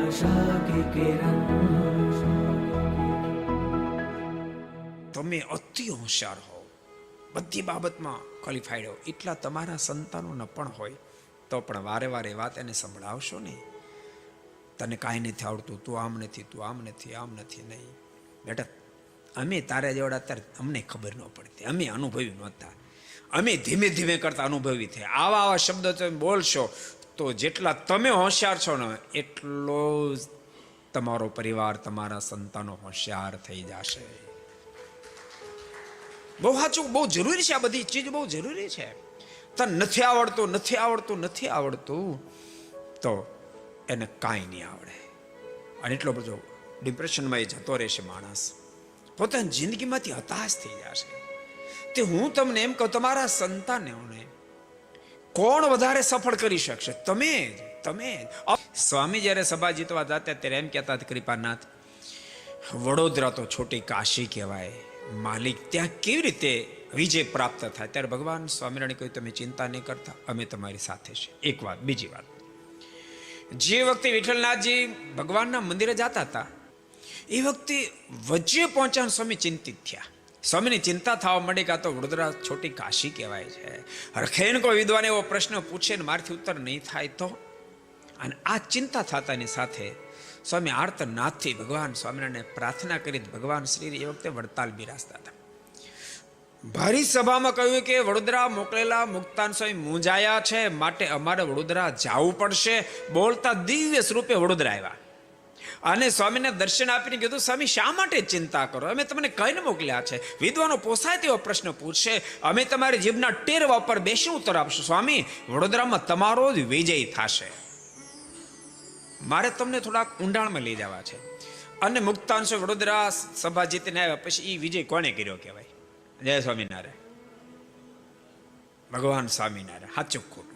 आशा की किरण। તમે અતિ હોશિયાર હો, બધી બાબતમાં ક્વોલિફાઈડ હો, એટલા તમારા સંતાનો ન પણ હોય તો પણ વારે વારે વાત એને સંભળાવશો નહીં. તને કાંઈ નથી આવડતું, તું આમ નથી, તું આમ નથી, આમ નથી. નહીં બેટા, અમે તારે જેવડા અત્યારે અમને ખબર ન પડતી, અમે અનુભવી નહોતા, અમે ધીમે ધીમે કરતા અનુભવી થયા. આવા આવા શબ્દો તમે બોલશો તો જેટલા તમે હોશિયાર છો ને એટલો જ તમારો પરિવાર, તમારા સંતાનો હોશિયાર થઈ જશે. બહુ સાચું, બહુ જરૂરી છે. આ બધી ચીજ બહુ જરૂરી છે. તને નથી આવડતું, નથી આવડતું, નથી આવડતું તો એને કાંઈ નહીં આવડે. અને એટલો બધો ડિપ્રેશનમાં એ જતો રહેશે માણસ, પોતાની જિંદગીમાંથી હતાશ થઈ જશે. તે હું તમને એમ કહું, તમારા સંતાનોને કોણ વધારે સફળ કરી શકશે? તમે જ, તમે જ. સ્વામી જ્યારે સભા જીતવા જતા ત્યારે એમ કહેતા હતા, કૃપાનાથ, વડોદરા તો છોટી કાશી કહેવાય, માલિક ત્યાં કેવી રીતે વિજય પ્રાપ્ત થાય? ત્યારે ભગવાન સ્વામિનારાયણ કહ્યું, તમે ચિંતા નહીં કરતા, અમે તમારી સાથે છે. એક વાત. બીજી વાત, જે વખતે વિઠ્ઠલનાથજી ભગવાનના મંદિરે જતા હતા એ વખતે વચ્ચે પહોંચ્યા સ્વામી ચિંતિત થયા. સ્વામીની ચિંતા થવા માંડી કે આ તો વડોદરા છોટી કાશી કહેવાય છે. રખેન કોઈ વિદ્વાન એવો પ્રશ્ન પૂછે ને મારથી ઉત્તર નહીં થાય તો? અને આ ચિંતા થતાની સાથે સ્વામી આર્તનાથથી ભગવાન સ્વામિનારાયણને પ્રાર્થના કરી. ભગવાન શ્રી એ વખતે વડતાલ બિરાજતા હતા. ભારી સભામાં કહ્યું કે વડોદરા મોકલેલા મુક્તાન સ્વામી મૂંઝાયા છે, માટે અમારે વડોદરા જવું પડશે. બોલતા દિવ્ય સ્વરૂપે વડોદરા આવ્યા અને સ્વામીને દર્શન આપીને કીધું, સ્વામી શા માટે ચિંતા કરો? અમે તમને કહીને મોકલ્યા છે. વિદ્વાનો પોસાય તેવો પ્રશ્ન પૂછશે, અમે તમારી જીભના ટેરવા પર બેસી ઉત્તર આપશું. સ્વામી, વડોદરામાં તમારો જ વિજય થશે. મારે તમને થોડાક ઊંડાણમાં લઈ જવા છે. અને મુક્તાન સ્વામી વડોદરા સભા જીતીને આવ્યા પછી એ વિજય કોને કર્યો કહેવાય? જય સ્વામિનારાયણ, ભગવાન સ્વામિનારાયણ. સાચું ખોટું?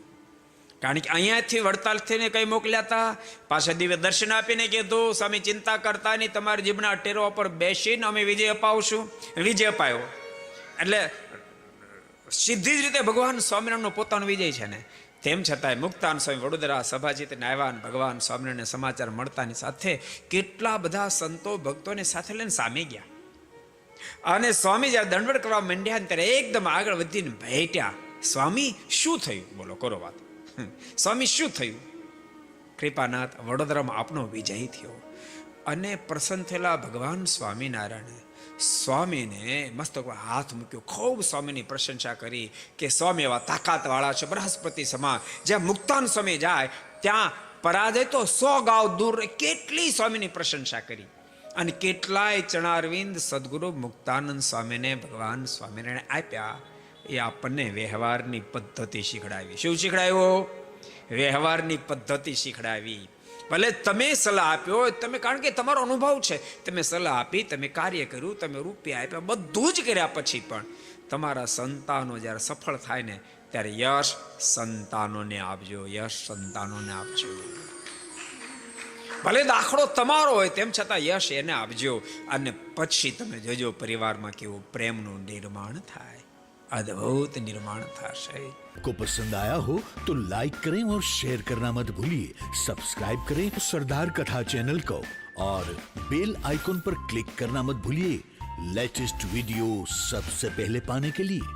કારણ કે અહીંયાથી વડતાલથી કઈ મોકલ્યા હતા, પાછા દિવ્ય દર્શન આપીને કીધું, સ્વામી ચિંતા કરતા નહીં, તમારી જીભના ટેરવા પર બેસીને અમે વિજય અપાવશું. વિજય અપાયો એટલે સીધી જ રીતે ભગવાન સ્વામિનારાયણનો પોતાનો વિજય છે ને. તેમ છતાંય મુક્તાન સ્વામી વડોદરા સભા જીતીને આવ્યા અને ભગવાન સ્વામિનારાયણને સમાચાર મળતાની સાથે કેટલા બધા સંતો ભક્તોને સાથે લઈને સામે ગયા. અને સ્વામી જ્યારે દંડવત કરવા માંડ્યા ત્યારે એકદમ આગળ વધીને ભેટ્યા. સ્વામી શું થયું? બોલો, કરો વાત. સ્વામી શું થયું? કૃપાનાથ, વડોદરામાં આપનો વિજય થયો. અને પ્રસન્ન થયેલા ભગવાન સ્વામિનારાયણે સ્વામીને મસ્તક પર હાથ મૂક્યો, ખૂબ સ્વામીની પ્રશંસા કરી કે સ્વામી એવા તાકાત વાળા છે, બૃહસ્પતિ સમાન. જ્યાં મુક્તાન સ્વામી જાય ત્યાં પરાજય તો 100 ગાંવ દૂર. કેટલી સ્વામીની પ્રશંસા કરી. અને કેટલાય ચણારવિંદ સદગુરુ મુક્તાનંદ સ્વામીને ભગવાન સ્વામિનારાયણ આપ્યા. એ આપણને વ્યવહારની પદ્ધતિ શીખડાવી. શું શીખડાવ્યો? વ્યવહારની પદ્ધતિ શીખડાવી. ભલે તમે સલાહ આપ્યો, તમે, કારણ કે તમારો અનુભવ છે, તમે સલાહ આપી, તમે કાર્ય કર્યું, તમે રૂપિયા આપ્યા, બધું જ કર્યા પછી પણ તમારા સંતાનો જ્યારે સફળ થાય ને ત્યારે યશ સંતાનોને આપજો, યશ સંતાનોને આપજો. ભલે દાખલો તમારો હોય તેમ છતાં યશ એને આપજો. અને પછી તમે જોજો પરિવારમાં કેવું પ્રેમનું નિર્માણ થાય, अद्भुत निर्माण થશે. को पसंद आया हो तो लाइक करें और शेयर करना मत भूलिए. सब्सक्राइब करें सरदार कथा चैनल को और बेल आइकॉन पर क्लिक करना मत भूलिए लेटेस्ट वीडियो सबसे पहले पाने के लिए.